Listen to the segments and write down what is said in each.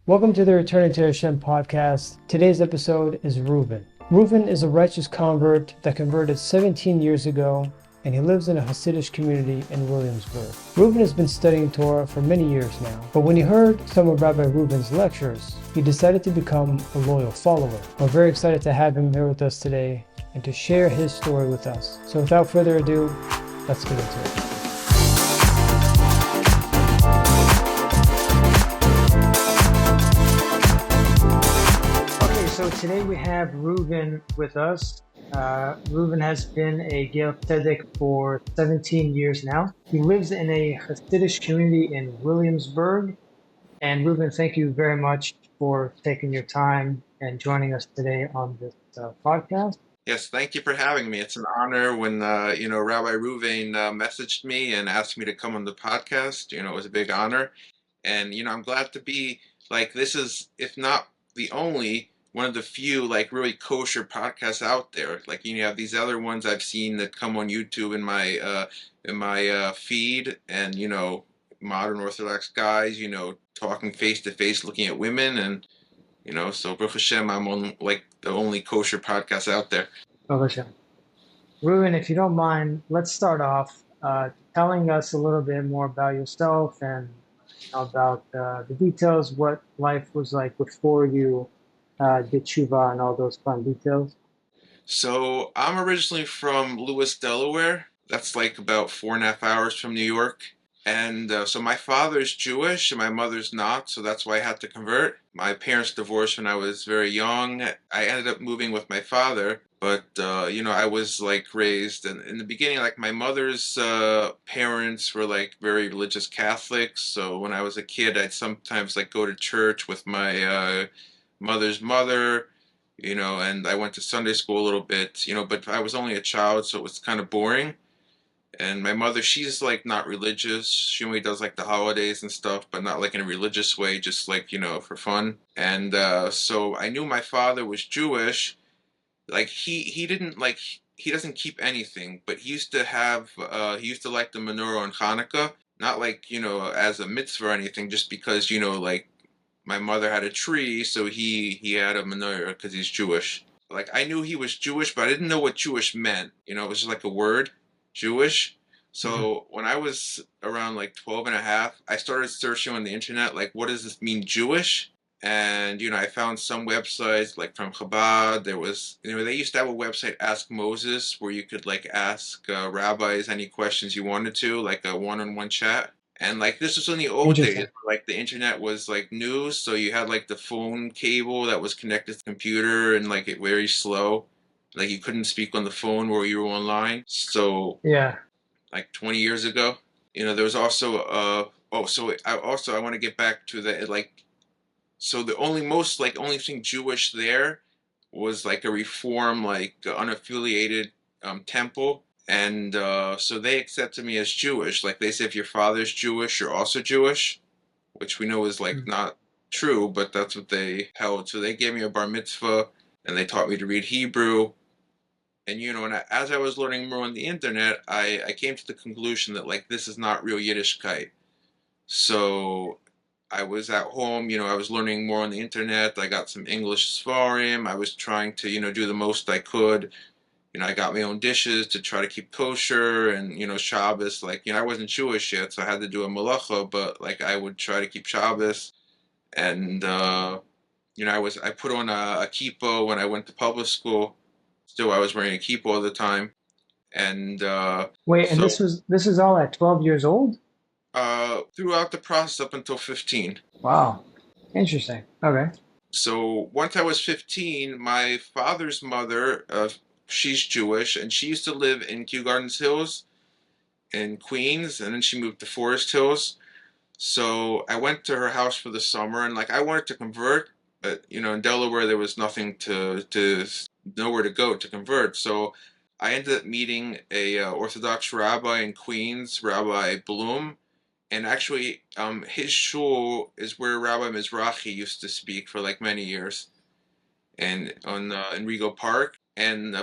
Welcome to the Return to HaShem podcast. Today's episode is Reuven. Reuven is a righteous convert that converted 17 years ago, and he lives in a Hasidic community in Williamsburg. Reuven has been studying Torah for many years now, but when he heard some of Rabbi Reuven's lectures, he decided to become a loyal follower. We're very excited to have him here with us today and to share his story with us. So without further ado, let's get into it. So today we have Reuven with us. Reuven has been a Ger Tzedek for 17 years now. He lives in a Hasidic community in Williamsburg. And Reuven, thank you very much for taking your time and joining us today on this podcast. Yes, thank you for having me. It's an honor when, Rabbi Reuven messaged me and asked me to come on the podcast. It was a big honor. And, I'm glad to be, this is, if not the only, one of the few really kosher podcasts out there. You have these other ones I've seen that come on YouTube in my feed, and modern Orthodox guys, talking face to face, looking at women, and so bh.live, I'm on the only kosher podcast out there. bh.live. Reuven, if you don't mind, let's start off telling us a little bit more about yourself and about the details, what life was like before you did tshuva and all those fun details. So I'm originally from Lewis, Delaware. That's about 4.5 hours from New York. And so my father's Jewish and my mother's not, so that's why I had to convert. My parents divorced when I was very young. I ended up moving with my father, but I was raised, and in the beginning, my mother's parents were very religious Catholics. So when I was a kid, I'd sometimes go to church with my mother's mother, and I went to Sunday school a little bit, but I was only a child, so it was kind of boring. And my mother, she's not religious. She only does the holidays and stuff, but not in a religious way, just for fun. And so I knew my father was Jewish. He didn't he doesn't keep anything, but he used to have light the menorah on Hanukkah, not as a mitzvah or anything, just because my mother had a tree, so he had a menorah because he's Jewish. I knew he was Jewish, but I didn't know what Jewish meant. It was just a word, Jewish. So when I was around 12 and a half, I started searching on the internet, what does this mean, Jewish? And, I found some websites, from Chabad. There was, they used to have a website, Ask Moses, where you could, rabbis rabbis any questions you wanted to, a one-on-one chat. And this was in the old days, where, the internet was new, so you had the phone cable that was connected to the computer, and it very slow. You couldn't speak on the phone where you were online. So yeah, 20 years ago, there was also I want to get back to the so the only thing Jewish there was a reform unaffiliated temple. And so they accepted me as Jewish. They say if your father's Jewish, you're also Jewish, which we know is not true, but that's what they held. So they gave me a bar mitzvah, and they taught me to read Hebrew. And and as I was learning more on the internet, I came to the conclusion that this is not real Yiddishkeit. So I was at home, I was learning more on the internet. I got some English shiurim. I was trying to do the most I could. I got my own dishes to try to keep kosher, and Shabbos. I wasn't Jewish yet, so I had to do a malacha, but I would try to keep Shabbos. And I put on a kippah when I went to public school. Still, I was wearing a kippah all the time. And wait, and so, this is all at 12 years old? Throughout the process up until 15. Wow, interesting. Okay. So once I was 15, my father's mother, she's Jewish, and she used to live in Kew Gardens Hills in Queens, and then she moved to Forest Hills. So I went to her house for the summer, and I wanted to convert, but in Delaware there was nothing to nowhere to go to convert. So I ended up meeting a Orthodox rabbi in Queens, Rabbi Bloom, and actually his shul is where Rabbi Mizrahi used to speak for many years, and on in Rego Park. And I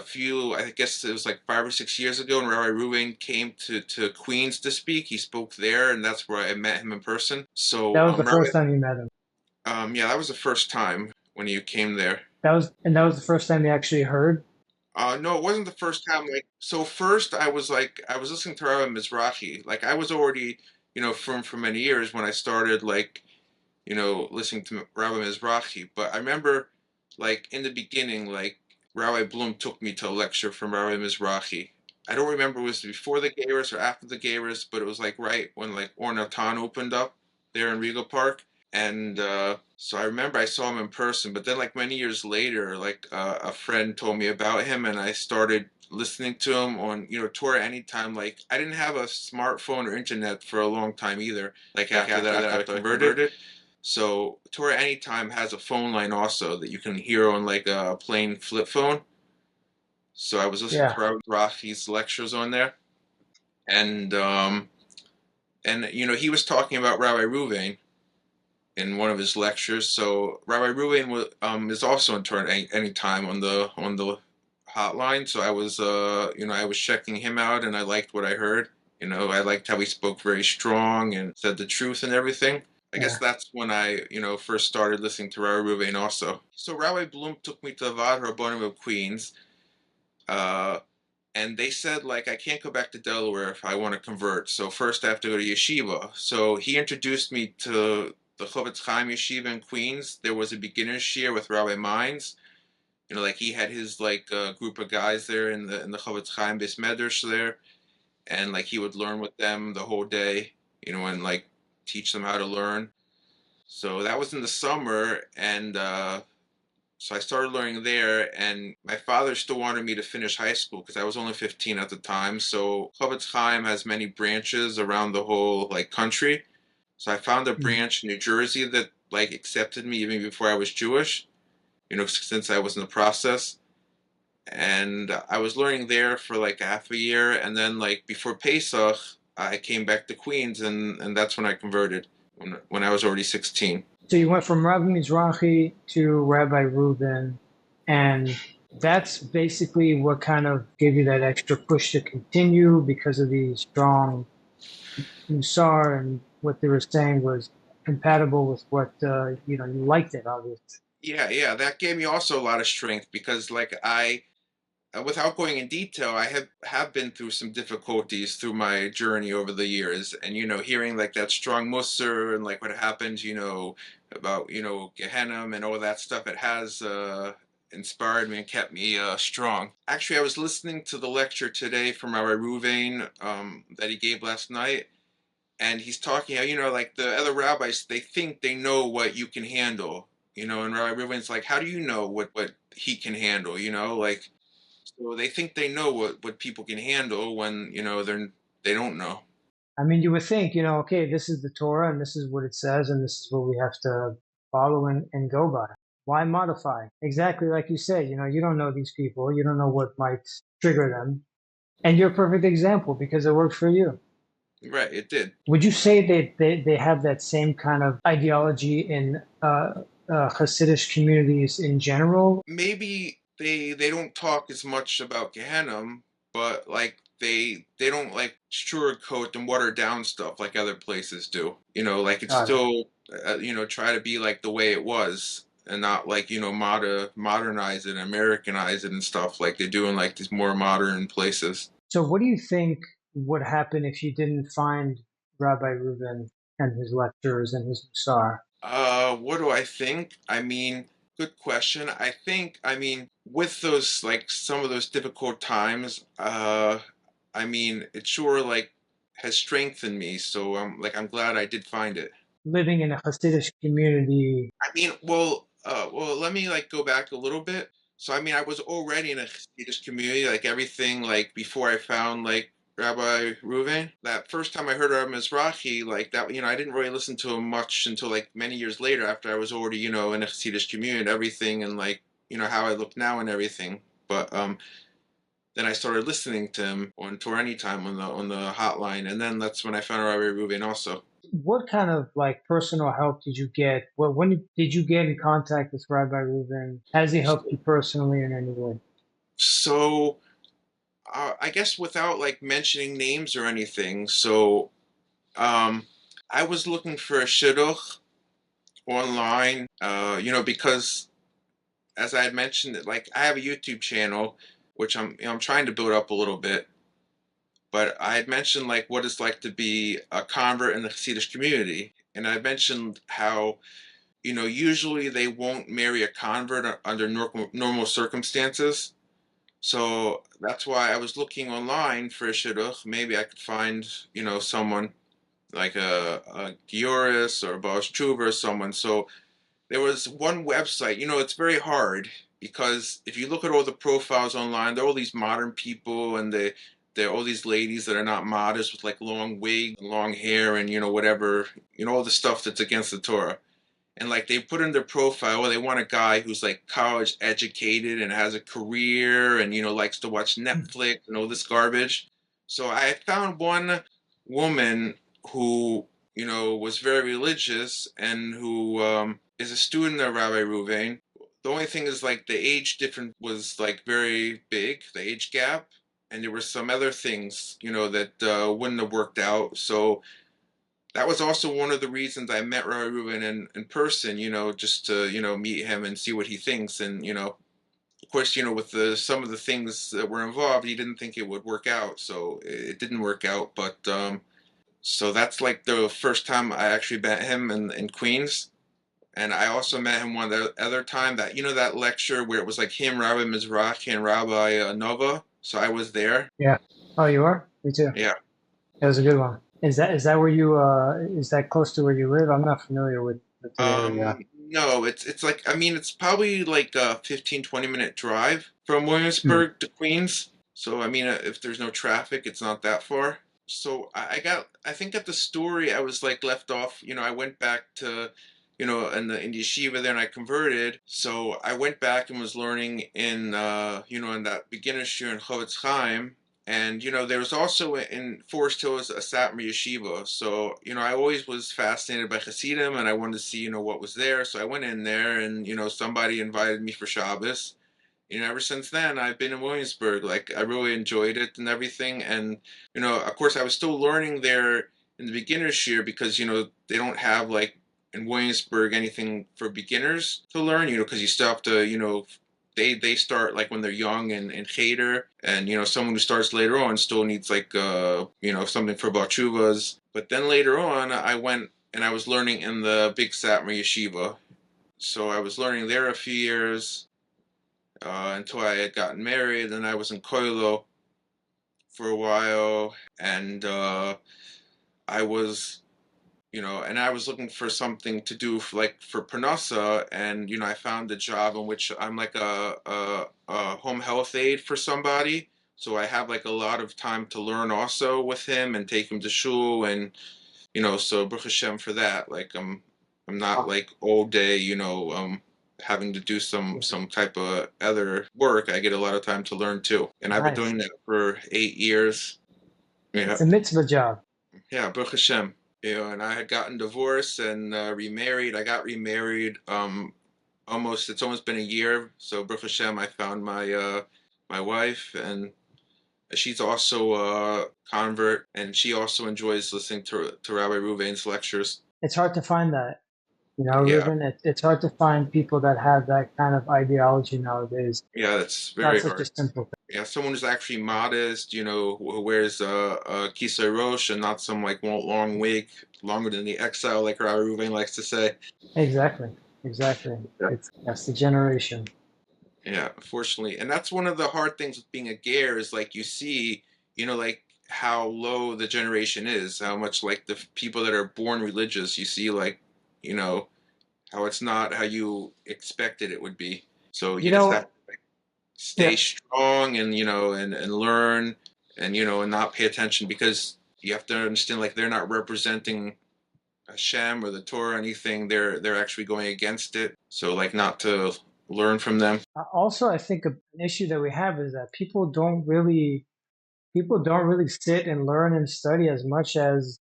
guess it was 5 or 6 years ago, when Rabbi Reuven came to Queens to speak, he spoke there, and that's where I met him in person. So That was the first time you met him. Yeah, that was the first time when you came there. That was the first time you actually heard. No, it wasn't the first time. So first I was listening to Rabbi Mizrahi. Like, I was already, from for many years when I started, listening to Rabbi Mizrahi. But I remember, like, in the beginning, like, Rabbi Bloom took me to a lecture from Rabbi Mizrahi. I don't remember if it was before the Geiros or after the Geiros, but it was like right when like Or Natan opened up there in Regal Park. And so I remember I saw him in person, but then like many years later, like a friend told me about him, and I started listening to him on Torah anytime. Like, I didn't have a smartphone or internet for a long time either. Like after that, after I converted. So Torah Anytime has a phone line also that you can hear on like a plain flip phone. So I was listening Yeah. to Rabbi Rachi's lectures on there, and he was talking about Rabbi Reuven in one of his lectures. So Rabbi Reuven is also in Torah Anytime on the hotline. So I was checking him out, and I liked what I heard. I liked how he spoke very strong and said the truth and everything. I guess Yeah. that's when I, first started listening to Rabbi Reuven also. So Rabbi Bloom took me to the Vad Rabbanim of Queens, uh, and they said, like, I can't go back to Delaware if I want to convert. So first I have to go to yeshiva. So he introduced me to the Chofetz Chaim Yeshiva in Queens. There was a beginner's shiur with Rabbi Mines. Like, he had his like group of guys there in the Chofetz Chaim Beis Medrash there, and like he would learn with them the whole day, and like teach them how to learn. So that was in the summer, and so I started learning there, and my father still wanted me to finish high school because I was only 15 at the time. So Chofetz Chaim has many branches around the whole like country. So I found a Mhm. branch in New Jersey that like accepted me even before I was Jewish, since I was in the process. And I was learning there for like half a year, and then like before Pesach, I came back to Queens, and that's when I converted when I was already 16. So you went from Rabbi Mizrahi to Rabbi Reuven, and that's basically what kind of gave you that extra push to continue because of the strong Musar and what they were saying was compatible with what you liked it, obviously. Yeah, yeah, that gave me also a lot of strength because like without going in detail, I have been through some difficulties through my journey over the years, and hearing like that strong Musar and like what happened, about Gehenna and all that stuff, it has inspired me and kept me strong. Actually, I was listening to the lecture today from our Reuven that he gave last night, and he's talking how like the other rabbis, they think they know what you can handle, and Rabbi Reuven's like, how do you know what he can handle, like. So they think they know what people can handle when they don't know. I mean, you would think, okay, this is the Torah and this is what it says and this is what we have to follow and go by. Why modify? Exactly like you said, you don't know these people. You don't know what might trigger them. And you're a perfect example because it worked for you. Right, it did. Would you say that they have that same kind of ideology in Hasidic communities in general? Maybe they don't talk as much about Gehenna, but like they don't like sugarcoat and water down stuff like other places do. Like it's Got it. still try to be like the way it was, and not like modernize it, Americanize it and stuff like they do in like these more modern places. So, what do you think would happen if you didn't find Rabbi Reuven and his lectures and his Musar? What do I think? I mean, good question. I mean, with those, like, some of those difficult times, I mean, it sure, like, has strengthened me. So, I'm glad I did find it. Living in a Hasidic community. I mean, well, let me like go back a little bit. So, I mean, I was already in a Chassidish community, like everything, like before I found like Rabbi Reuven. That first time I heard Rabbi Mizrahi, like that, I didn't really listen to him much until like many years later, after I was already, in a Chassidish community and everything, and like, how I look now and everything. But then I started listening to him on Tour Anytime on the hotline, and then that's when I found Rabbi Reuven also. What kind of like personal help did you get? When did you get in contact with Rabbi Reuven? Has he helped you personally in any way? So I guess without like mentioning names or anything. So um, I was looking for a shidduch online, because as I had mentioned, like I have a YouTube channel, which I'm trying to build up a little bit. But I had mentioned like what it's like to be a convert in the Hasidic community, and I mentioned how usually they won't marry a convert under normal circumstances. So that's why I was looking online for a shidduch. Maybe I could find someone like a Gioris or a Baal Tshuva or someone. So there was one website. It's very hard because if you look at all the profiles online, they're all these modern people, and they're all these ladies that are not modest with like long wig, long hair, and whatever, all the stuff that's against the Torah. And like they put in their profile, well, they want a guy who's like college educated and has a career and likes to watch Netflix and all this garbage. So I found one woman who was very religious and who is a student of Rabbi Reuven. The only thing is like the age difference was like very big, the age gap, and there were some other things that wouldn't have worked out. So that was also one of the reasons I met Rabbi Reuven in person, just to, meet him and see what he thinks. And, of course, with some of the things that were involved, he didn't think it would work out. So it didn't work out. But so that's like the first time I actually met him in Queens. And I also met him one other time that, that lecture where it was like him, Rabbi Mizrahi, and Rabbi Nova. So I was there. Yeah. Oh, you are? Me too. Yeah. That was a good one. Is that where you is that close to where you live? I'm not familiar with the area. No, it's like, I mean, it's probably like a 15-20 minute drive from Hmm. Williamsburg to Queens. So, I mean, if there's no traffic, it's not that far. So I think at the story I was like left off, I went back to, in the yeshiva there and I converted. So I went back and was learning in that beginner shiur in Chofetz Chaim. And there was also in Forest Hills a Satmar yeshiva. So I always was fascinated by Hasidim, and I wanted to see what was there. So I went in there, and somebody invited me for Shabbos. Ever since then I've been in Williamsburg. Like I really enjoyed it and everything. And of course, I was still learning there in the beginner's year because they don't have like in Williamsburg anything for beginners to learn. Because you still have to they start like when they're young and cheder, and someone who starts later on still needs like something for Baal Tshuvas. But then later on I went and I was learning in the big Satmar yeshiva. So I was learning there a few years until I had gotten married, and I was in Koilo for a while, and I was and I was looking for something to do for Parnassa, and I found a job in which I'm like a home health aide for somebody. So I have like a lot of time to learn also with him and take him to shul, and so Baruch Hashem for that. Like I'm not Oh, like all day, having to do some type of other work. I get a lot of time to learn too, and I've been nice. doing that for 8 years. Yeah, It's a mitzvah job. yeah, Baruch Hashem. And I had gotten divorced and remarried. I got remarried. It's almost been a year. So Baruch Hashem, I found my wife, and she's also a convert, and she also enjoys listening to Rabbi Reuven's lectures. It's hard to find that. Yeah, Reuven, it's hard to find people that have that kind of ideology nowadays. yeah, that's Not very such a hard. simple thing. Yeah, someone who's actually modest, who wears a kisei rosh and not some like long wig, longer than the exile, like Rabbi Reuven likes to say. Exactly. Exactly. Yeah. That's the generation. Yeah, unfortunately, and that's one of the hard things with being a ger is like you see, like how low the generation is, how much like the people that are born religious, you see like, you know, how it's not how you expected it would be. So You you just have know, to stay yeah, strong and and learn and and not pay attention because you have to understand like they're not representing Hashem or the Torah or anything. They're actually going against it. So like not to learn from them. also I think an issue that we have is that people don't really sit and learn and study as much as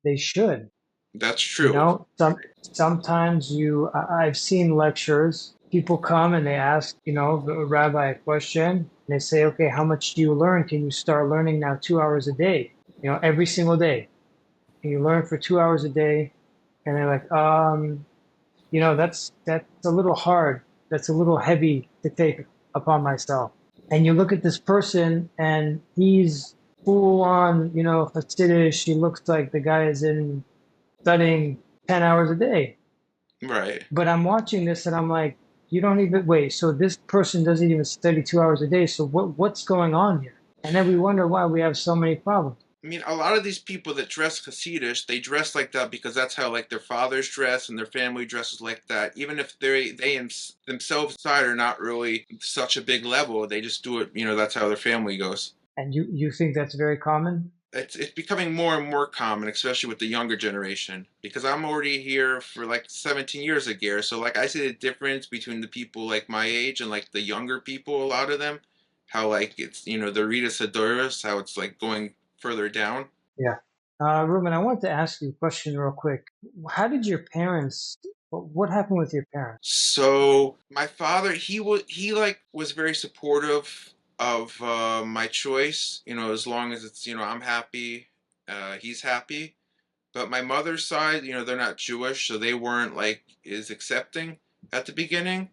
they should. That's true. Sometimes I've seen lectures. People come and they ask, the rabbi a question. And they say, okay, how much do you learn? Can you start learning now 2 hours a day? Every single day. Can you learn for 2 hours a day? And they're like, that's a little hard. That's a little heavy to take upon myself. And you look at this person and he's full on, Hasidish. He looks like the guy is in studying 10 hours a day. Right. But I'm watching this and I'm like, you don't even wait. So this person doesn't even study 2 hours a day. So what's going on here? And then we wonder why we have so many problems. I mean, a lot of these people that dress Hasidish, they dress like that because that's how like their fathers dress and their family dresses like that. Even if themselves inside are not really such a big level, they just do it. That's how their family goes. And you think that's very common? It's becoming more and more common, especially with the younger generation. Because I'm already here for like 17 years a year, so like I see the difference between the people like my age and like the younger people. A lot of them, how like it's the Rita Sadoras, how it's like going further down. Yeah. Reuben, I want to ask you a question real quick. How did your parents, what happened with your parents? So my father, he was very supportive of my choice. As long as it's I'm happy, he's happy. But my mother's side, they're not Jewish, so they weren't like as accepting at the beginning.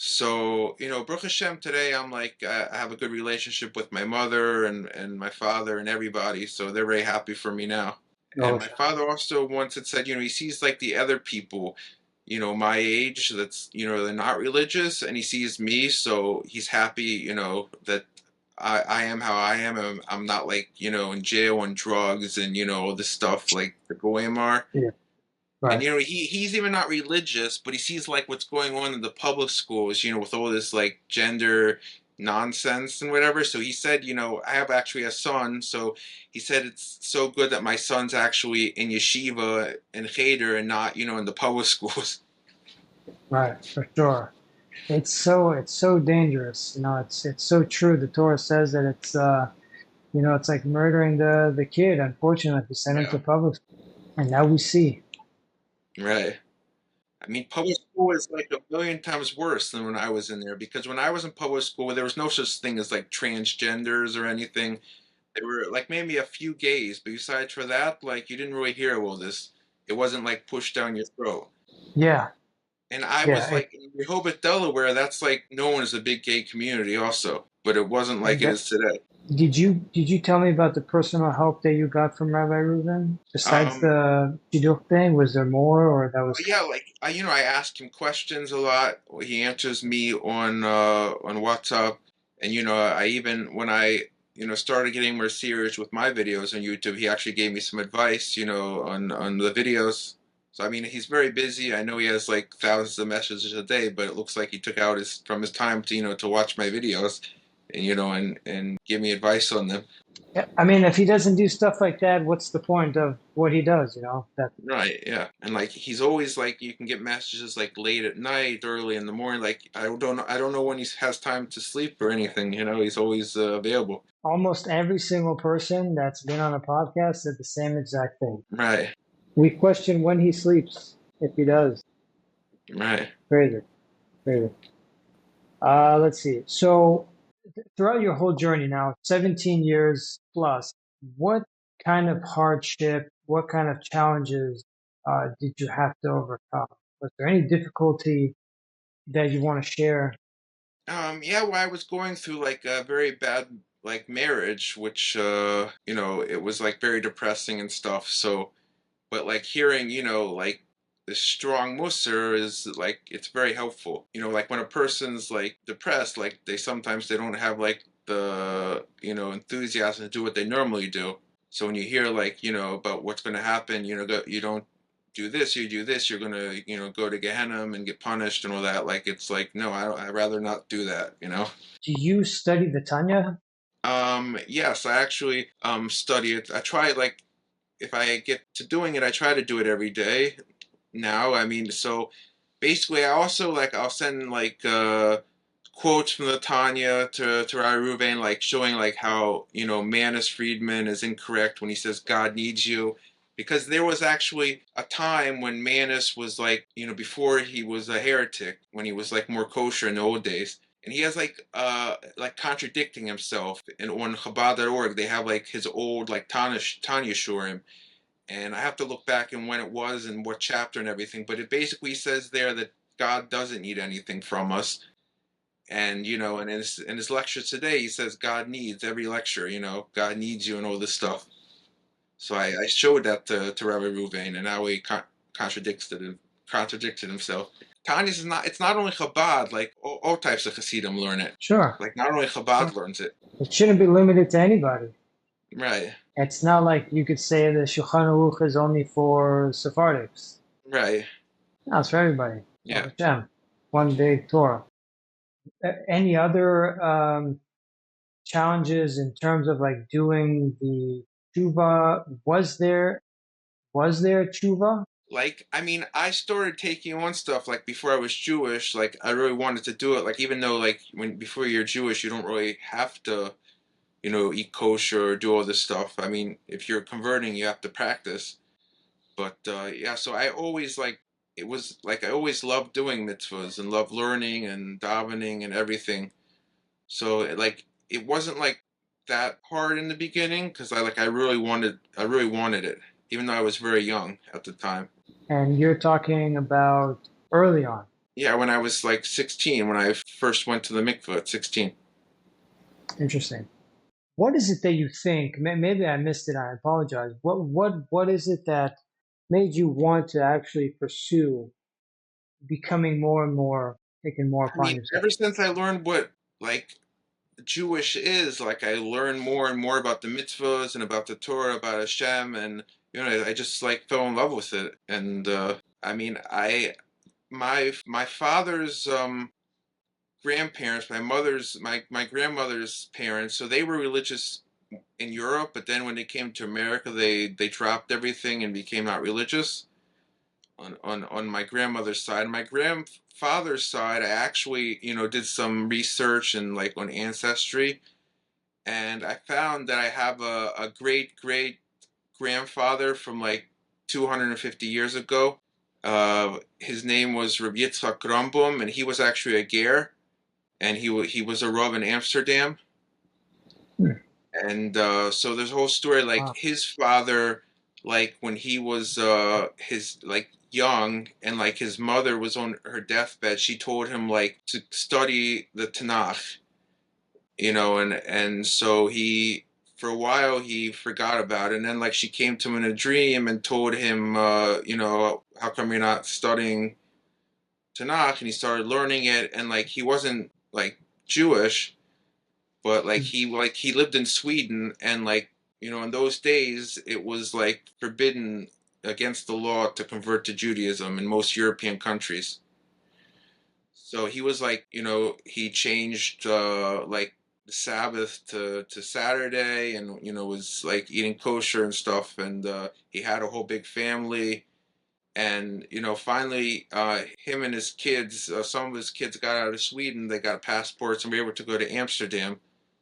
So, Baruch Hashem, today I'm like, I have a good relationship with my mother and my father and everybody, so they're very happy for me now. And Oh, my father also once had said, he sees like the other people, my age that's, they're not religious, and he sees me, so he's happy, that I am how I am. I'm not like, in jail on drugs and, all this stuff like the Goyim are. yeah, And right. he's even not religious, but he sees like what's going on in the public schools, with all this like gender nonsense and whatever. So he said, I have actually a son, so he said it's so good that my son's actually in yeshiva and cheder and not, in the public schools. Right, for sure. It's so dangerous. It's so true. The Torah says that it's like murdering the kid, unfortunately, to send him Yeah, to public school. And now we see. right. I mean, public school is like a million times worse than when I was in there because when I was in public school, there was no such thing as like transgenders or anything. There were like maybe a few gays, but besides for that, like you didn't really hear all this. It wasn't like pushed down your throat. Yeah, And I yeah. was like in Rehoboth, Delaware, that's like known as a big gay community also, but it wasn't like it That, is today. did you tell me about the personal help that you got from Rabbi Reuven? Besides Um, the shidduch thing, was there more, or that was? yeah, like I ask him questions a lot. He answers me on WhatsApp, and I even when I started getting more serious with my videos on YouTube, he actually gave me some advice, on the videos. So I mean, he's very busy. I know he has like thousands of messages a day, but it looks like he took out his time to to watch my videos, and and give me advice on them. Yeah, I mean, if he doesn't do stuff like that, what's the point of what he does? That Right, yeah. And like he's always like you can get messages like late at night, early in the morning. Like I don't know when he has time to sleep or anything, he's always available. almost every single person that's been on a podcast said the same exact thing. Right, We question when he sleeps, if he does. right. Crazy, crazy. Let's see. So throughout your whole journey now, 17 years plus, what kind of hardship, what kind of challenges did you have to overcome? Was there any difficulty that you want to share? Yeah, well, I was going through like a very bad like marriage, which it was like very depressing and stuff. So but like hearing like the strong musser is like it's very helpful, like when a person's like depressed, like they don't have like the enthusiasm to do what they normally do. So when you hear like about what's going to happen, you don't do this, you do this, you're going to go to Gehenna and get punished and all that, like it's like no, I'd rather not do that. Do you study the Tanya? Yes, I actually study it. I try like if I get to doing it, I try to do it every day now. I mean, so basically, I also like I'll send like quotes from the Tanya to Rabbi Reuven, like showing like how Manis Friedman is incorrect when he says God needs you, because there was actually a time when Manis was like before he was a heretic, when he was like more kosher in the old days. And he has like contradicting himself. And on Chabad.org, they have like his old like Tanya shiurim, and I have to look back and when it was and what chapter and everything. But it basically says there that God doesn't need anything from us. And and in his lecture today, he says God needs every lecture. God needs you and all this stuff. So I showed that to Rabbi Reuven, and now he contradicted himself. Tanya is not. It's not only Chabad. Like all types of Hasidim learn it. Sure. Like not only Chabad learns it. It shouldn't be limited to anybody. Right. It's not like you could say the Shulchan Aruch is only for Sephardics. Right. No, it's for everybody. To Yeah. HaShem. One big Torah. Any other challenges in terms of like doing the tshuva? Was there tshuva? Like, I mean, I started taking on stuff like before I was Jewish. Like, I really wanted to do it. Like, even though like before you're Jewish, you don't really have to, eat kosher or do all this stuff. I mean, if you're converting, you have to practice. But yeah, so I always like it was like I always loved doing mitzvahs and loved learning and davening and everything. So like it wasn't like that hard in the beginning because I really wanted it, even though I was very young at the time. And you're talking about early on. Yeah, when I was like 16, when I first went to the mikveh at 16. Interesting. What is it that you think? Maybe I missed it. I apologize. What is it that made you want to actually pursue becoming more and more, taking more I upon mean, yourself? ever since I learned what like Jewish is, like I learned more and more about the mitzvahs and about the Torah, about Hashem, and I just like fell in love with it. And I mean, my father's grandparents, my grandmother's parents, so they were religious in Europe, but then when they came to America, they dropped everything and became not religious. On my grandmother's side, my grandfather's side, I actually did some research and like on ancestry, and I found that I have a great great grandfather from like 250 years ago. His name was Rabbi Yitzchak Rambam, and he was actually a ger, and he was a rav in Amsterdam. Hmm. And so there's a whole story like Wow. his father, like when he was his like young, and like his mother was on her deathbed, she told him like to study the Tanakh, and so he for a while he forgot about it, and then like she came to him in a dream and told him how come you're not studying Tanakh, and he started learning it, and like he wasn't like Jewish, but like he lived in Sweden, and like in those days it was like forbidden against the law to convert to Judaism in most European countries. So he was like, he changed like the Sabbath to Saturday, and was like eating kosher and stuff, and he had a whole big family. And finally, him and his kids, some of his kids got out of Sweden. They got passports and were able to go to Amsterdam,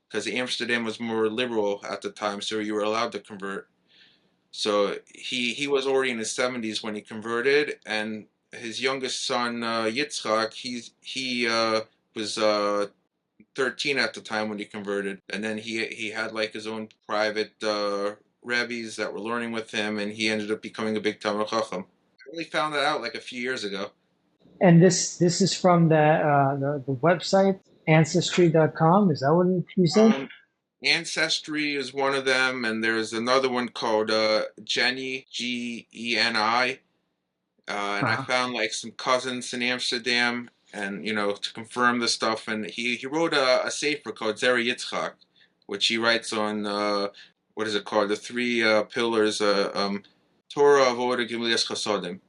because Amsterdam was more liberal at the time, so you were allowed to convert. So he was already in his 70s when he converted, and his youngest son Yitzchak, he was 13 at the time when he converted, and then he had like his own private rebbes that were learning with him, and he ended up becoming a big Talmid Chacham. I only found that out like a few years ago. And this is from the website ancestry.com. Is that what you said? Ancestry is one of them, and there's another one called Geni, Geni, and I Uh-huh. found like some cousins in Amsterdam, and to confirm the stuff. And he wrote a sefer called Zera Yitzchak, which he writes on what is it called? The three pillars, Torah, Avodah, Gemilas, Chasodim.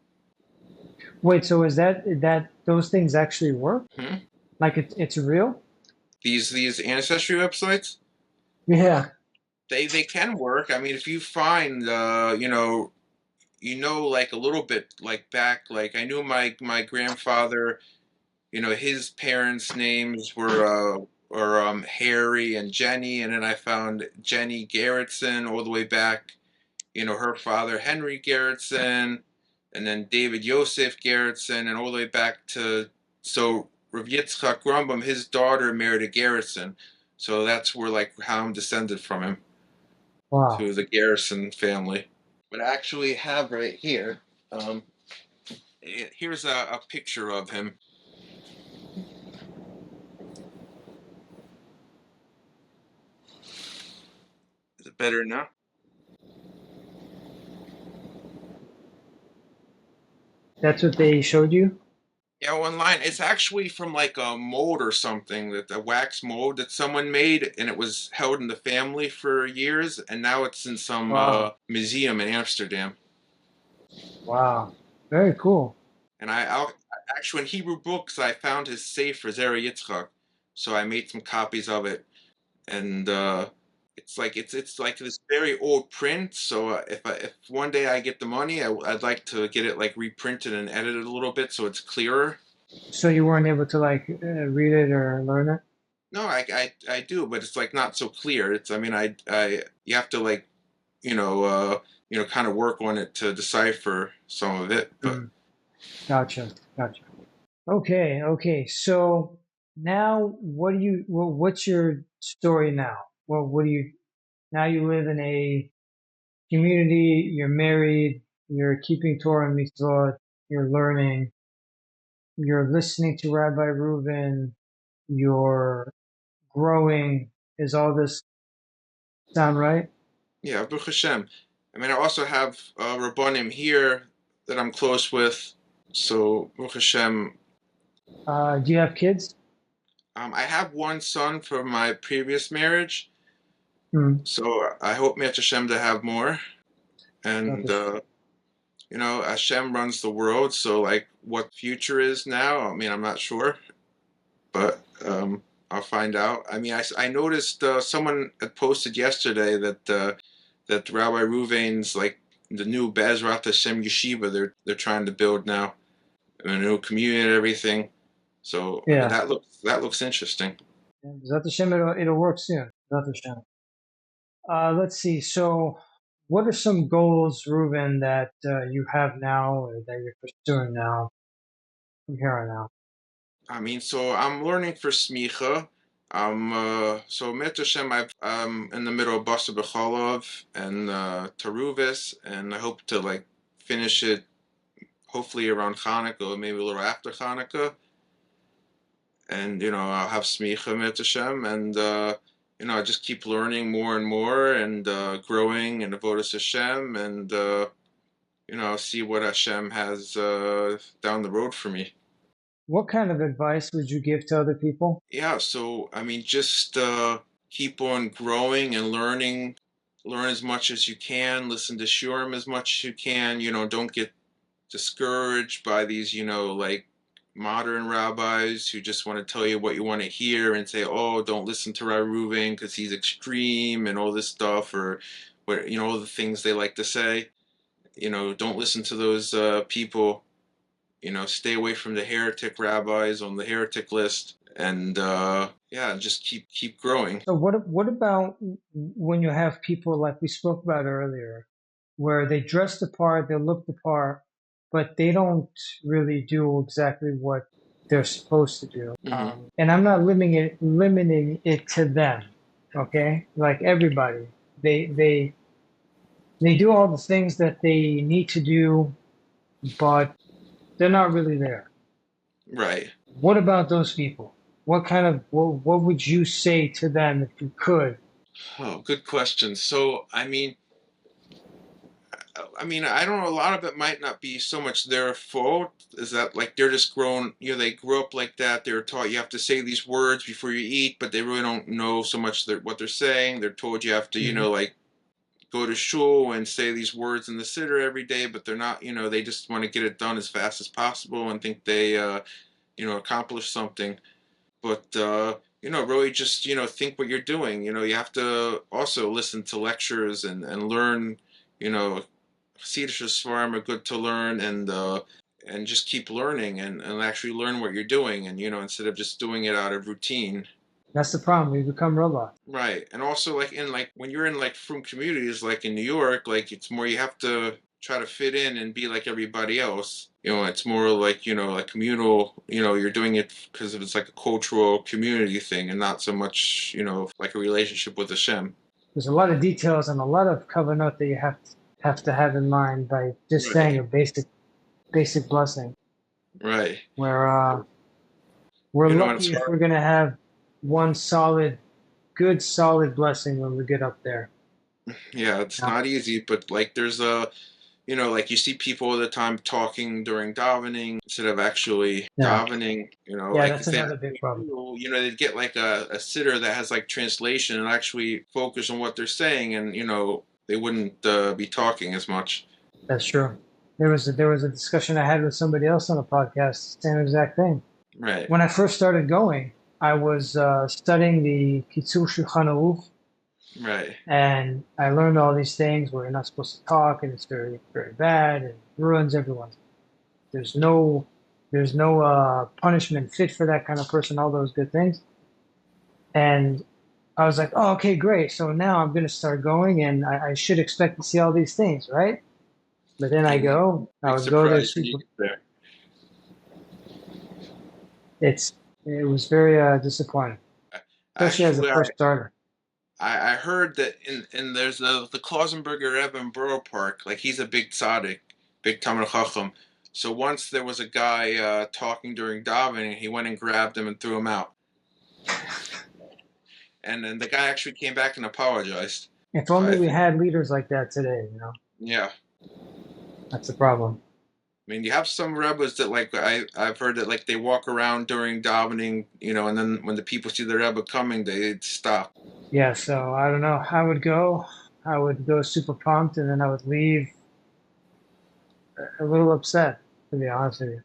Wait, so is that those things actually work? Hmm? Like it's real? These ancestry websites, Yeah. they can work. I mean, if you find like a little bit like back, like I knew my grandfather, his parents' names were Harry and Jenny, and then I found Jenny Garrettson all the way back, her father Henry Garrettson, and then David Yosef Garrettson, and all the way back to, so Rav Yitzchak Rambam, his daughter married a Garrettson, so that's where like how I'm descended from him, Wow. to the Garrison family. But I actually have right here. Um, Here's a picture of him. Is it better now? That's what they showed you? Yeah, online. It's actually from like a mold or something, that a wax mold that someone made, and it was held in the family for years, and now it's in some Wow. museum in Amsterdam. Wow. Very cool. And actually in Hebrew books I found his Sefer Zera Yitzchak, so I made some copies of it, and it's like this very old print. So if one day I get the money, I'd like to get it like reprinted and edited a little bit so it's clearer. So you weren't able to like read it or learn it? No, I do, but it's like not so clear. It's I mean I you have to like you know uh kind of work on it to decipher some of it, but Mm, gotcha. Gotcha. Okay. Okay. So now what's your story now? Well, what do you, now you live in a community, you're married, you're keeping Torah and mitzvot, you're learning, you're listening to Rabbi Reuven, you're growing. Is all this sound right? yeah, bh. HaShem. I mean, I also have Rabbonim here that I'm close with. So, bh. HaShem, Do you have kids? I have one son from my previous marriage. Hmm. So I hope bh. HaShem to have more. And, Hashem runs the world. So, like, what future is now, I mean, I'm not sure. But I'll find out. I mean, I noticed someone had posted yesterday that Rabbi Reuven's like the new Bezrat Hashem yeshiva they're trying to build now, a new community and everything. So I mean Yeah. that looks interesting. Zat Hashem, it'll work soon. Zat Hashem. Let's see. So, what are some goals, Reuven, that you have now or that you're pursuing now from here on out? I mean, so I'm learning for smicha. So Mit Hashem, I'm in the middle of Basa bh.live and Teruvis, and I hope to like finish it hopefully around Hanukkah, maybe a little after Hanukkah, and I'll have smicha mit Hashem, and I just keep learning more and more, and growing in avodas Hashem, and see what Hashem has down the road for me. What kind of advice would you give to other people? Yeah, so I mean, just keep on growing and learning. Learn as much as you can. Listen to shiurim as much as you can. Don't get discouraged by these, like modern rabbis who just want to tell you what you want to hear and say, "Oh, don't listen to Rabbi Reuven because he's extreme," and all this stuff, or what all the things they like to say. Don't listen to those people. Stay away from the heretic rabbis on the heretic list, and yeah, just keep growing. So, what about when you have people like we spoke about earlier, where they dress the part, they look the part, but they don't really do exactly what they're supposed to do. Hmm. And I'm not limiting it to them. Okay, like everybody, they they they do all the things that they need to do, but they're not really there. Right. What about those people? What would you say to them if you could? Oh, good question. So, I mean, I don't know. A lot of it might not be so much their fault. Is that like they're just grown? They grew up like that. They're taught you have to say these words before you eat, but they really don't know so much what they're saying. They're told you have to, Mhm. like go to shul and say these words in the siddur every day, but they're not. They just want to get it done as fast as possible and think they, accomplish something. But really just think what you're doing. You have to also listen to lectures and learn. You know, Chasidus Svarim are good to learn, and just keep learning and actually learn what you're doing, and instead of just doing it out of routine. That's the problem. We become robots. Right. And also like in like when you're in like frum communities like in New York, like it's more you have to try to fit in and be like everybody else. It's more like, like communal, you're doing it because it's like a cultural community thing and not so much, like a relationship with Hashem. There's a lot of details and a lot of covenant that you have have to have in mind by just Right. saying a basic blessing. Right. We're And it's lucky if hard. we're gonna have one good solid blessing when we get up there. Yeah, it's Yeah, not easy, but like there's a, like you see people all the time talking during davening instead of actually yeah, davening. yeah. Like That's if they another big actually problem. do, they'd get like a sitter that has like translation and actually focus on what they're saying, and they wouldn't be talking as much. That's true. There was a discussion I had with somebody else on a podcast, same exact thing. Right. When I first started going, I was studying the Kitzur Right. and I learned all these things where you're not supposed to talk, and it's very, very bad, and ruins everyone. There's no, there's no punishment fit for that kind of person. All those good things, and I was like, oh, okay, great. So now I'm going to start going, and I should expect to see all these things, right? But then And I big would go there surprise when you super. get there. It's it was very disappointing, especially as a Actually, first starter. I heard that in there's the Klausenberger Rebbe in Borough Park, like he's a big tzaddik, big Talmid Chacham. So once there was a guy talking during davening, he went and grabbed him and threw him out. And then the guy actually came back and apologized. If So only I we think, had leaders like that today, yeah. that's the problem. I mean, you have some Rebbes that like I've heard that like they walk around during davening, and then when the people see the Rebbe coming, they stop. Yeah, so I don't know. I would go super pumped, and then I would leave a little upset, to be honest with you.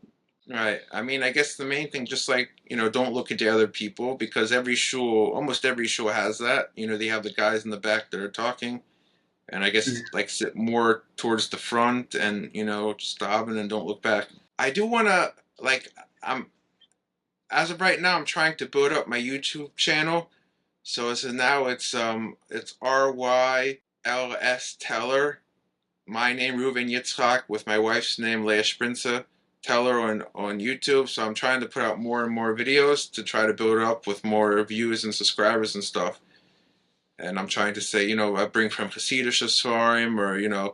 Right. I mean, I guess the main thing, just like, don't look at the other people because almost every shul has that. They have the guys in the back that are talking. And I guess like sit more towards the front and, just stop and don't look back. I do want to, like, I'm, as of right now, I'm trying to build up my YouTube channel. So as of now, it's RYLS Teller, my name Reuven Yitzchak with my wife's name Leah Sprinza Teller on YouTube. So I'm trying to put out more and more videos to try to build it up with more views and subscribers and stuff. And I'm trying to say, I bring from Chasidut shiurim or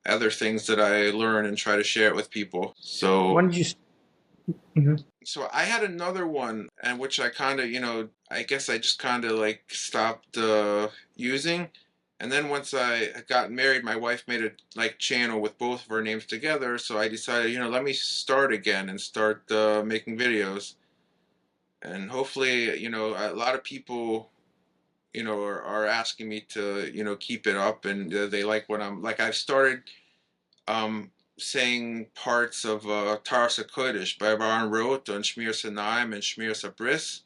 other things that I learn and try to share it with people. When So did you? Mhm. so I had another one and which I kind of I guess I just kind of like stopped using. And then once I got married, my wife made a like channel with both of our names together. So I decided, let me start again and start making videos. And hopefully, a lot of people, are asking me to, keep it up, and they like what I'm like. I've started um, saying parts of Torah Kodesh by Yaron Reuven on Shmir Sanaim and Shmir Sabris,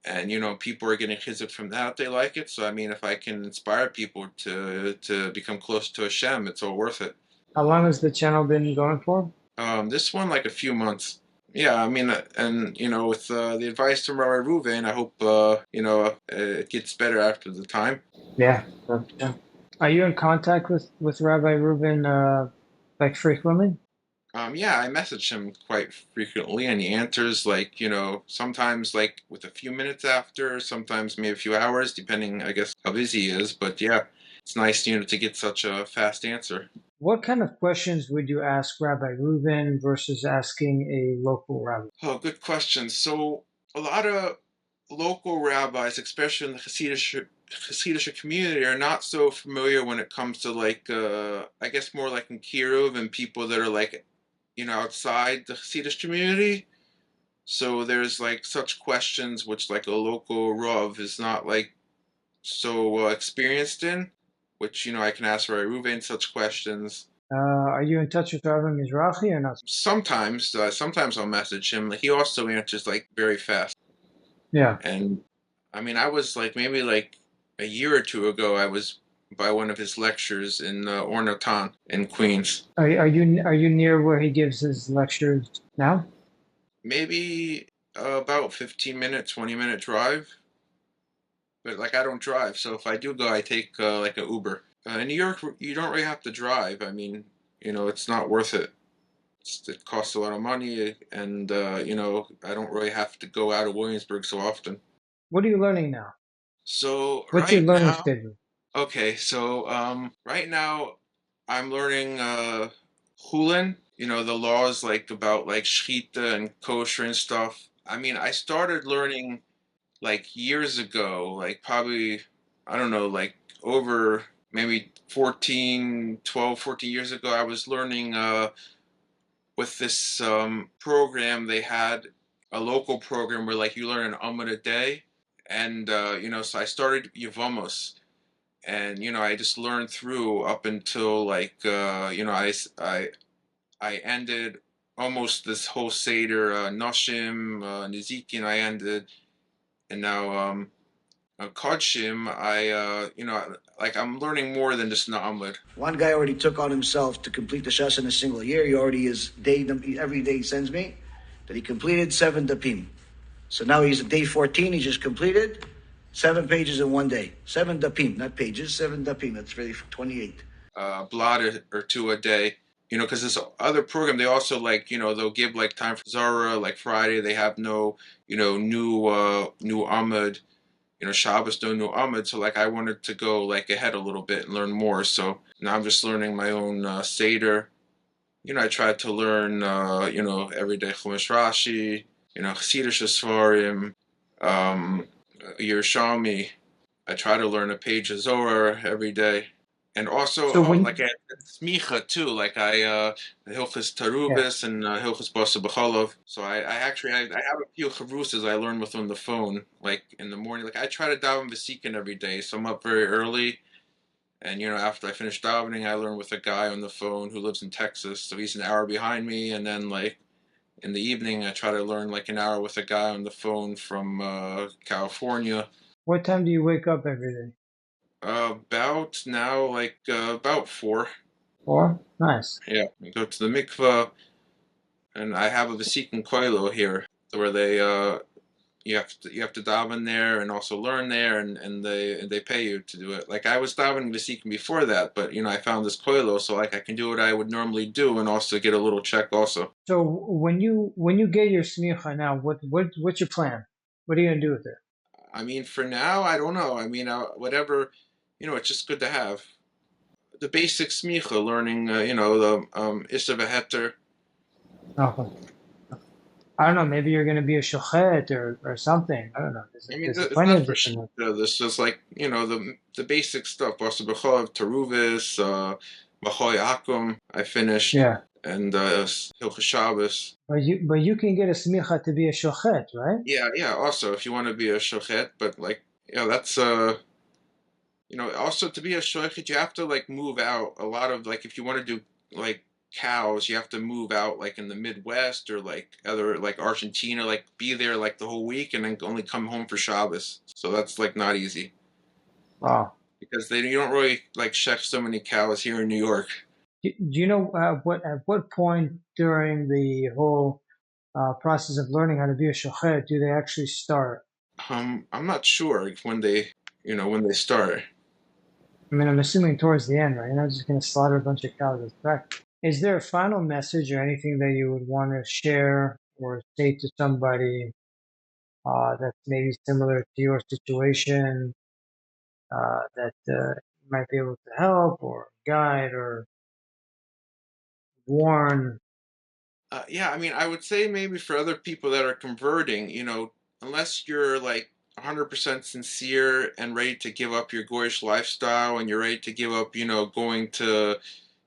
and people are getting chizuk from that. They like it, so I mean, if I can inspire people to become close to Hashem, it's all worth it. How long has the channel been going for? This one like a few months. Yeah, I mean, and with the advice from Rabbi Reuven, I hope it gets better after the time. Yeah. Yeah. Are you in contact with Rabbi Reuven like frequently? Yeah, I message him quite frequently, and he answers like sometimes like with a few minutes after, sometimes maybe a few hours, depending, I guess, how busy he is. But yeah, it's nice to get such a fast answer. What kind of questions would you ask Rabbi Reuven versus asking a local rabbi? Oh, good question. So a lot of local rabbis, especially in the Hasidic community, are not so familiar when it comes to like I guess more like in Kiruv and people that are like outside the Hasidic community. So there's like such questions which like a local Rav is not like so experienced in, which I can ask Rabbi Reuven such questions. Are you in touch with Rabbi Mizrahi or not? Sometimes I'll message him. He also answers like very fast. Yeah. And I mean, I was like maybe like a year or two ago. I was by one of his lectures in Ornotan in Queens. Are you near where he gives his lectures now? Maybe about 15-minute, 20-minute drive. But like I don't drive, so if I do go, I take like a Uber. In New York, you don't really have to drive. I mean, it's not worth it. It costs a lot of money, and I don't really have to go out of Williamsburg so often. What are you learning now? So What's your right learning now, schedule? okay, so right now, I'm learning Hulin, the laws like about like shchita and kosher and stuff. I mean, I started learning like years ago, like probably, I don't know, like over maybe 14 years ago. I was learning with this program. They had a local program where like you learn an Amud a day. And, so I started Yevamos. And, I just learned through up until like, I ended almost this whole Seder, Noshim, Nizikin, I ended. And now, Kodshim, like I'm learning more than just Na'amud. One guy already took on himself to complete the Shas in a single year. He already is every day he sends me that he completed 7 dapim. So now he's at day 14. He just completed 7 pages in one day. 7 dapim, not pages. 7 dapim. That's really 28. Blot or two a day. Because this other program, they also like, they'll give like time for Zara, like Friday, they have no, new Amud, Shabbos, no new Amud. So like I wanted to go like ahead a little bit and learn more. So now I'm just learning my own Seder. I tried to learn, every day Chumash Rashi, Chasidut Svarim, Yerushalmi. I try to learn a page of Zohar every day. And also, So when like I had smicha too, like Hilchas yeah, Tarubis and Hilchas Basa B'cholov. So I have a few chavrusas I learn with on the phone, like in the morning. Like I try to daven v'sikin every day, so I'm up very early. And after I finish davening, I learn with a guy on the phone who lives in Texas, so he's an hour behind me. And then like in the evening, I try to learn like an hour with a guy on the phone from California. what time do you wake up every day? About now, like about 4. 4? Nice. Yeah, I go to the mikvah, and I have a vesikin koilo here, where they you have to daven there and also learn there, and they pay you to do it. Like I was davening vesikin before that, but I found this koilo, so like I can do what I would normally do and also get a little check also. So when you get your smicha now, what's your plan? What are you gonna do with it? I mean, for now, I don't know. I mean, whatever, it's just good to have the basic smicha, learning, the Issa V'Heter. Oh, I don't know. Maybe you're gonna be a shochet or something. I don't know. I mean, There's it's plenty not of for different. Shita. This is like the basic stuff. Basa B'chov, Teruvis, Machoy Akum. I finished, Yeah, and Hilchas Shabbos. but you can get a smicha to be a shochet, right? Yeah, yeah. Also, if you want to be a shochet, but like, that's also to be a shochet, you have to like move out a lot of like if you want to do like cows, you have to move out like in the Midwest or like other like Argentina, like be there like the whole week and then only come home for Shabbos. So that's like not easy. Wow. Because you don't really like chef so many cows here in New York. Do you know at what point during the whole process of learning how to be a shochet do they actually start? I'm not sure when they start. I mean, I'm assuming towards the end, right? You're not just going to slaughter a bunch of cows. That's correct. Is there a final message or anything that you would want to share or say to somebody that's maybe similar to your situation that you might be able to help or guide or warn? Yeah, I mean, I would say maybe for other people that are converting, unless you're like 100% sincere and ready to give up your goyish lifestyle and you're ready to give up, going to,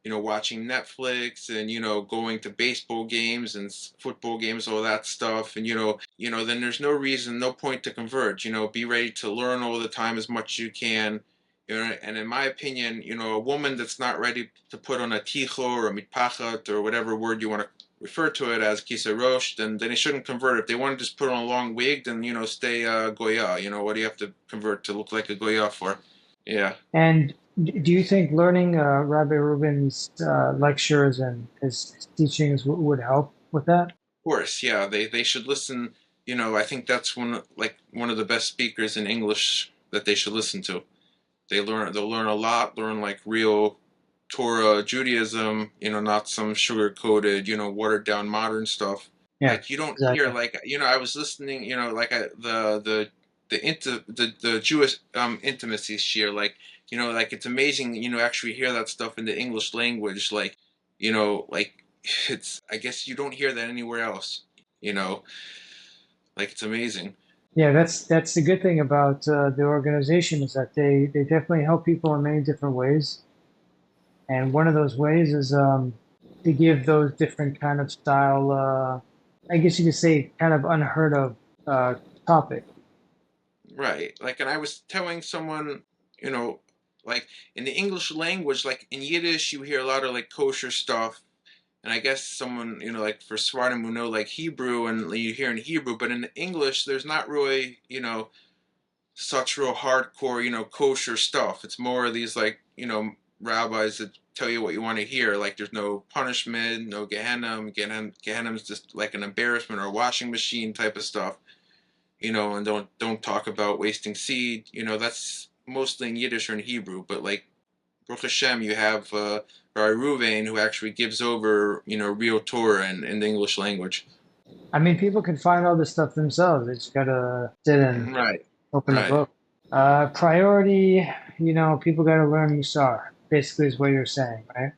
watching Netflix and, going to baseball games and football games, all that stuff. And, then there's no reason, no point to convert. Be ready to learn all the time as much as you can. And in my opinion, a woman that's not ready to put on a ticho or a mitpachat or whatever word you want to refer to it as kisa rosh, then they shouldn't convert. If they want to just put on a long wig, then stay goya. What do you have to convert to look like a goya for? Yeah, And do you think learning Rabbi Reuven's lectures and his teachings would help with that? of course. Yeah, they should listen. I think that's one of the best speakers in English that they should listen to. They'll learn a lot. Learn like real Torah Judaism. Not some sugar coated, watered down modern stuff. Yeah, Like you don't hear exactly. like I was listening. Like the the Jewish intimacy share, like, like it's amazing, actually hear that stuff in the English language, like, like it's, I guess you don't hear that anywhere else, like it's amazing. Yeah, that's the good thing about the organization is that they definitely help people in many different ways. And one of those ways is to give those different kind of style, I guess you could say, kind of unheard of topic. Right. Like, and I was telling someone, you know, like in the English language, like in Yiddish, you hear a lot of like kosher stuff. And I guess someone, like for Sfardim who know like Hebrew and you hear in Hebrew, but in English, there's not really, such real hardcore, kosher stuff. It's more of these like, rabbis that tell you what you want to hear. Like there's no punishment, no Gehenna. Gehenna's just like an embarrassment or a washing machine type of stuff. And don't talk about wasting seed. That's mostly in Yiddish or in Hebrew. But like Baruch Hashem, you have Rabbi Reuven who actually gives over, real Torah in the English language. I mean, people can find all this stuff themselves. They just gotta sit and Right. open the Right. book. Priority, people gotta learn Musar. Basically, is what you're saying, right?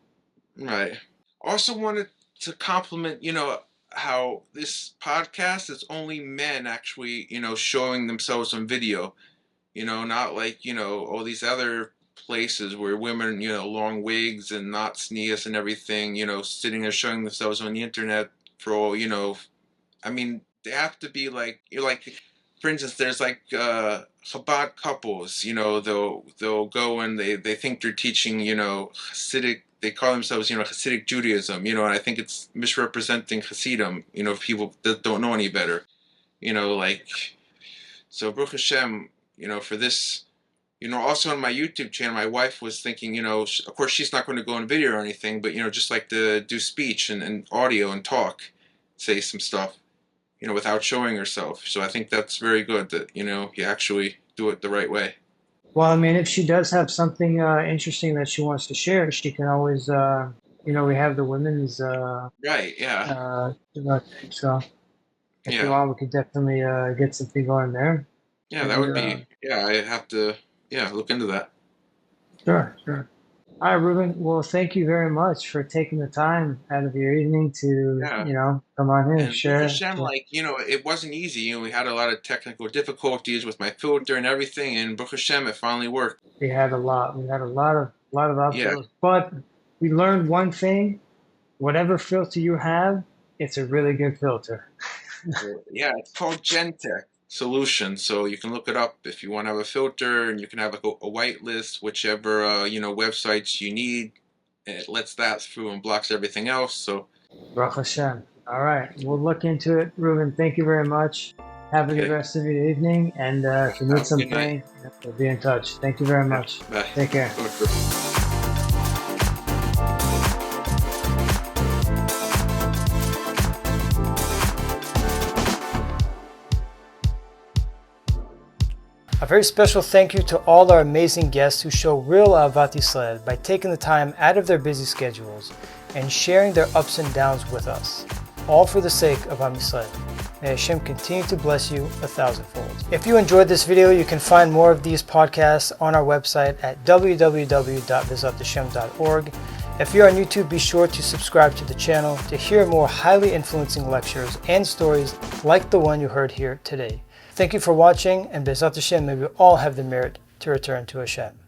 Right. Also wanted to compliment, how this podcast is only men actually, showing themselves on video. Not like, all these other places where women, long wigs and not sneakers and everything, sitting there showing themselves on the internet for all, I mean, they have to be like, like, for instance, there's like Chabad couples, they'll go and they think they're teaching, Hasidic, they call themselves, Hasidic Judaism, and I think it's misrepresenting Hasidim, people that don't know any better, like, so Baruch Hashem, for this, also on my YouTube channel, my wife was thinking, of course she's not going to go on video or anything, but, just like to do speech and audio and talk, say some stuff, without showing herself. So I think that's very good that, you actually do it the right way. Well, I mean, if she does have something interesting that she wants to share, she can always, we have the women's, Right, yeah. So if you Yeah. want, we could definitely get something going there. Yeah, that would be, yeah, I have to, look into that. Sure, sure. All right, Reuven. Well, thank you very much for taking the time out of your evening to, Yeah. come on here and And Baruch share. Hashem, like, it wasn't easy. We had a lot of technical difficulties with my filter and everything, and Baruch Hashem, it finally worked. We had a lot. We had a lot of Yeah. outdoors, but we learned one thing: whatever filter you have, it's a really good filter. Yeah, it's called Gentech Solution. So you can look it up if you want to have a filter, and you can have like a whitelist, whichever websites you need. It lets that through and blocks everything else. So Baruch Hashem. All right, we'll look into it. Reuven, thank you very much. Have a good rest of your evening, and if you need something, we'll be in touch. Thank you very much. Bye. Take care. A very special thank you to all our amazing guests who show real Ahavat Yisrael by taking the time out of their busy schedules and sharing their ups and downs with us, all for the sake of Am Yisrael. May Hashem continue to bless you 1,000-fold. If you enjoyed this video, you can find more of these podcasts on our website at www.bh.live. If you're on YouTube, be sure to subscribe to the channel to hear more highly influencing lectures and stories like the one you heard here today. Thank you for watching, and B'ezrat Hashem, may we all have the merit to return to Hashem.